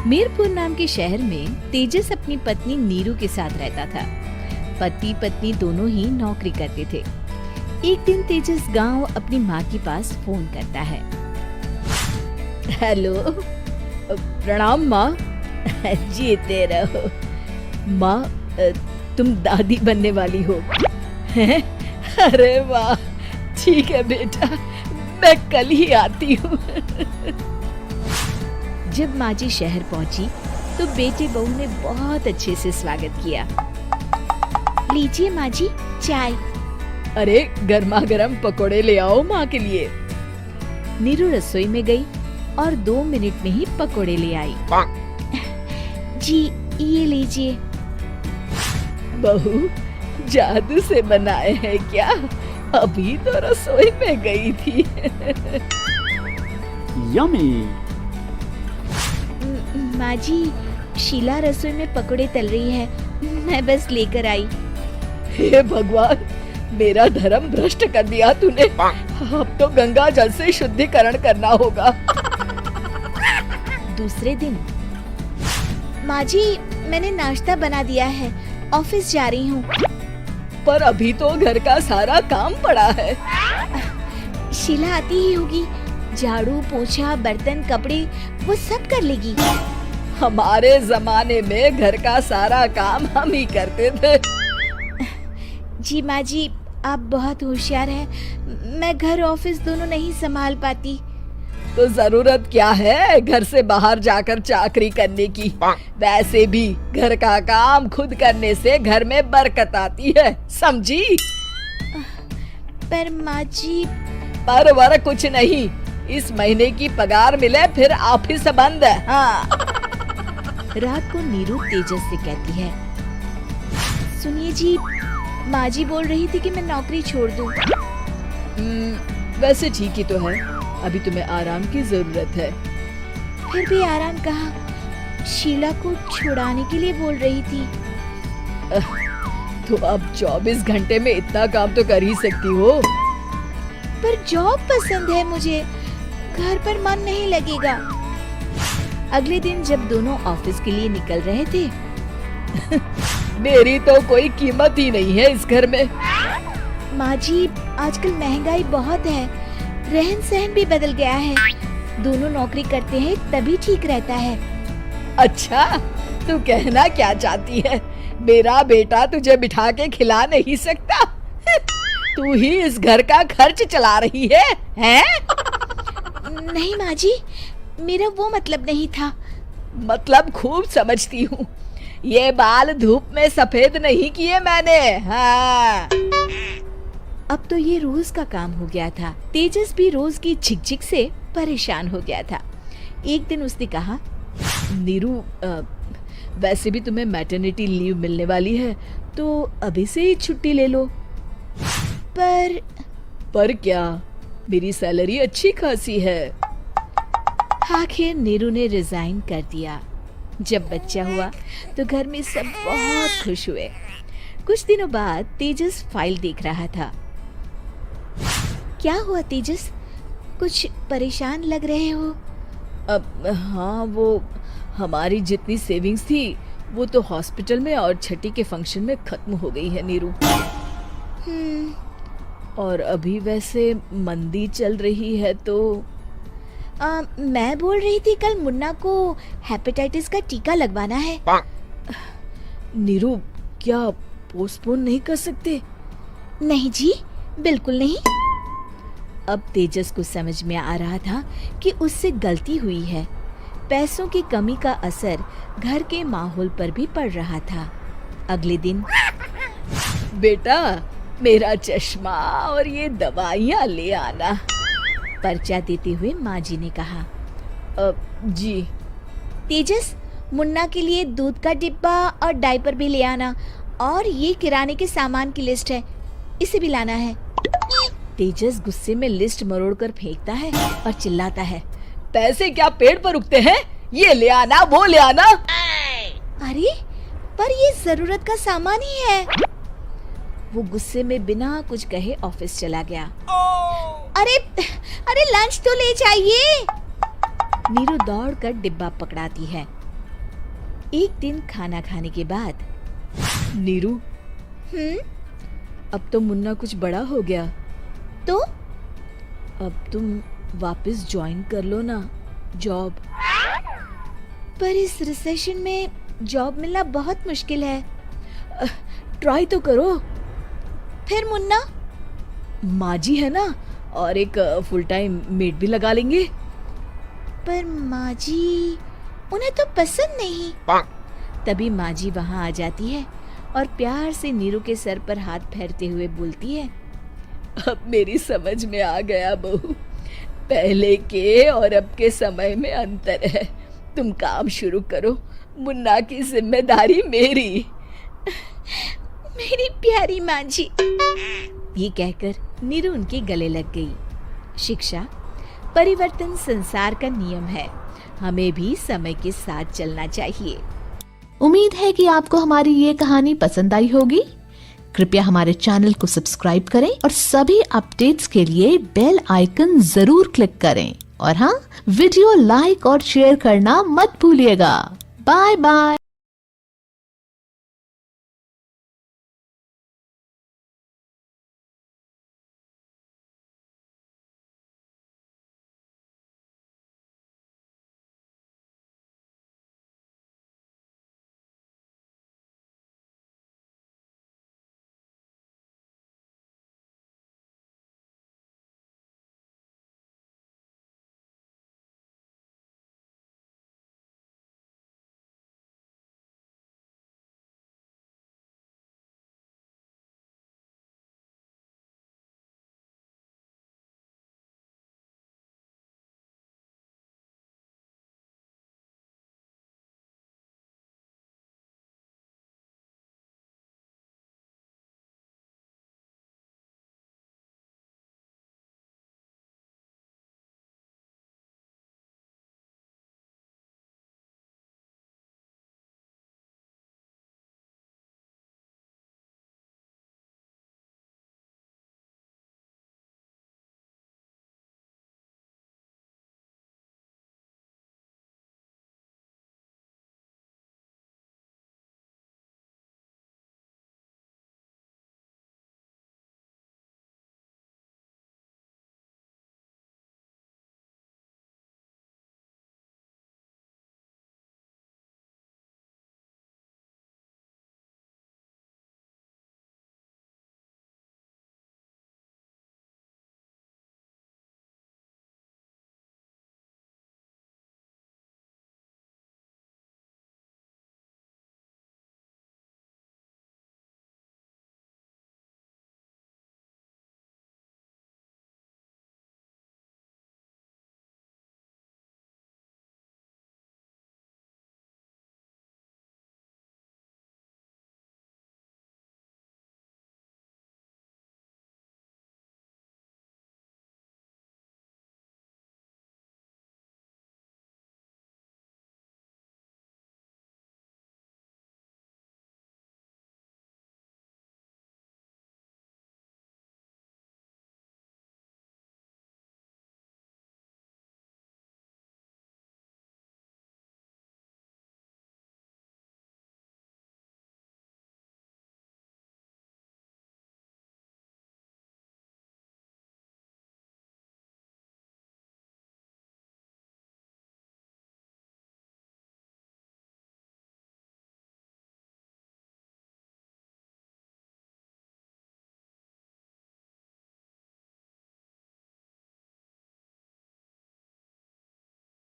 मीरपुर नाम के शहर में तेजस अपनी पत्नी नीरू के साथ रहता था। पति पत्नी दोनों ही नौकरी करते थे। एक दिन तेजस गांव अपनी माँ के पास फोन करता है। हेलो, प्रणाम माँ। जीते रहो माँ, तुम दादी बनने वाली हो। अरे वाह, ठीक है बेटा, मैं कल ही आती हूँ। जब माँ जी शहर पहुंची तो बेटे बहू ने बहुत अच्छे से स्वागत किया। लीजिए माँ जी चाय। अरे गर्मा गर्म पकोड़े ले आओ माँ के लिए। नीरू रसोई में गई और 2 मिनट में ही पकोड़े ले आई। जी ये लीजिए। बहू जादू से बनाए हैं क्या? अभी तो रसोई में गई थी। यम्मी। माँ जी, शीला रसोई में पकोड़े तल रही है, मैं बस लेकर आई। हे भगवान, मेरा धर्म भ्रष्ट कर दिया तूने। अब तो गंगा जल से शुद्धिकरण करना होगा। दूसरे दिन, माँ जी मैंने नाश्ता बना दिया है, ऑफिस जा रही हूँ। पर अभी तो घर का सारा काम पड़ा है। शीला आती ही होगी, झाड़ू पोछा बर्तन कपड़े वो सब कर लेगी। हमारे जमाने में घर का सारा काम हम ही करते थे। जी माँ जी, आप बहुत होशियार हैं, मैं घर ऑफिस दोनों नहीं संभाल पाती। तो जरूरत क्या है घर से बाहर जाकर चाकरी करने की? वैसे भी घर का काम खुद करने से घर में बरकत आती है, समझी? पर माँ जी। पर वर कुछ नहीं, इस महीने की पगार मिले फिर ऑफिस बंद है। हाँ। रात को नीरू तेजस से कहती है, सुनिए जी, माँ जी बोल रही थी कि मैं नौकरी छोड़ दूं। वैसे ठीक ही तो है, अभी तुम्हें आराम की जरूरत है। फिर भी आराम कहाँ, शीला को छुड़ाने के लिए बोल रही थी। तो अब 24 घंटे में इतना काम तो कर ही सकती हो। पर जॉब पसंद है मुझे, घर पर मन नहीं लगेगा। अगले दिन जब दोनों ऑफिस के लिए निकल रहे थे, मेरी तो कोई कीमत ही नहीं है इस घर में। माँ जी, आजकल महंगाई बहुत है, रहन सहन भी बदल गया है, दोनों नौकरी करते हैं तभी ठीक रहता है। अच्छा, तू कहना क्या चाहती है? मेरा बेटा तुझे बिठा के खिला नहीं सकता? तू ही इस घर का खर्च चला रही है, हैं? नहीं माँ जी, मेरा वो मतलब नहीं था। मतलब खूब समझती हूँ, ये बाल धूप में सफेद नहीं किए मैंने। हाँ। अब तो ये रोज का काम हो गया था। तेजस भी रोज की झिकझिक से परेशान हो गया था। एक दिन उसने कहा, नीरू, वैसे भी तुम्हें मैटरनिटी लीव मिलने वाली है, तो अभी से ही छुट्टी ले लो। पर क्या, मेरी सैलरी अच्छी खासी है। आखिर नीरू ने रिजाइन कर दिया। जब बच्चा हुआ तो घर में सब बहुत खुश हुए। कुछ दिनों बाद तेजस फाइल देख रहा था। क्या हुआ तेजस, कुछ परेशान लग रहे हो? अब हाँ, वो हमारी जितनी सेविंग्स थी वो तो हॉस्पिटल में और छठी के फंक्शन में खत्म हो गई है नीरू। और अभी वैसे मंदी चल रही है तो मैं बोल रही थी कल मुन्ना को हेपेटाइटिस का टीका लगवाना है। नीरू, क्या पोस्टपोन नहीं कर सकते? नहीं जी, बिल्कुल नहीं। अब तेजस को समझ में आ रहा था कि उससे गलती हुई है। पैसों की कमी का असर घर के माहौल पर भी पड़ रहा था। अगले दिन, बेटा मेरा चश्मा और ये दवाइयाँ ले आना, पर्चा देते हुए माँ जी ने कहा। जी। तेजस, मुन्ना के लिए दूध का डिब्बा और डायपर भी ले आना, और ये किराने के सामान की लिस्ट है, इसे भी लाना है। तेजस गुस्से में लिस्ट मरोड़कर फेंकता है और चिल्लाता है, पैसे क्या पेड़ पर उगते हैं? ये ले आना, वो ले आना। अरे पर ये जरूरत का सामान ही है। वो गुस्से में बिना कुछ कहे ऑफिस चला गया। अरे अरे लंच तो ले जाइए। नीरू दौड़कर डिब्बा पकड़ाती है। एक दिन खाना खाने के बाद, नीरू, अब तो मुन्ना कुछ बड़ा हो गया, तो अब तुम वापस ज्वाइन कर लो ना जॉब। पर इस रिसेशन में जॉब मिलना बहुत मुश्किल है। ट्राई तो करो। फिर मुन्ना, माँ जी है ना, और एक फुल टाइम मेड भी लगा लेंगे। पर माँ जी, उन्हें तो पसंद नहीं। तभी माँ जी वहाँ आ जाती है और प्यार से नीरू के सर पर हाथ फेरते हुए बोलती है, अब मेरी समझ में आ गया बहू, पहले के और अब के समय में अंतर है। तुम काम शुरू करो, मुन्ना की जिम्मेदारी मेरी। मेरी प्यारी माँ जी। ये कहकर नीरू उनके गले लग गई। शिक्षा, परिवर्तन संसार का नियम है, हमें भी समय के साथ चलना चाहिए। उम्मीद है कि आपको हमारी ये कहानी पसंद आई होगी। कृपया हमारे चैनल को सब्सक्राइब करें और सभी अपडेट्स के लिए बेल आइकन जरूर क्लिक करें। और हाँ, वीडियो लाइक और शेयर करना मत भूलिएगा। Bye bye.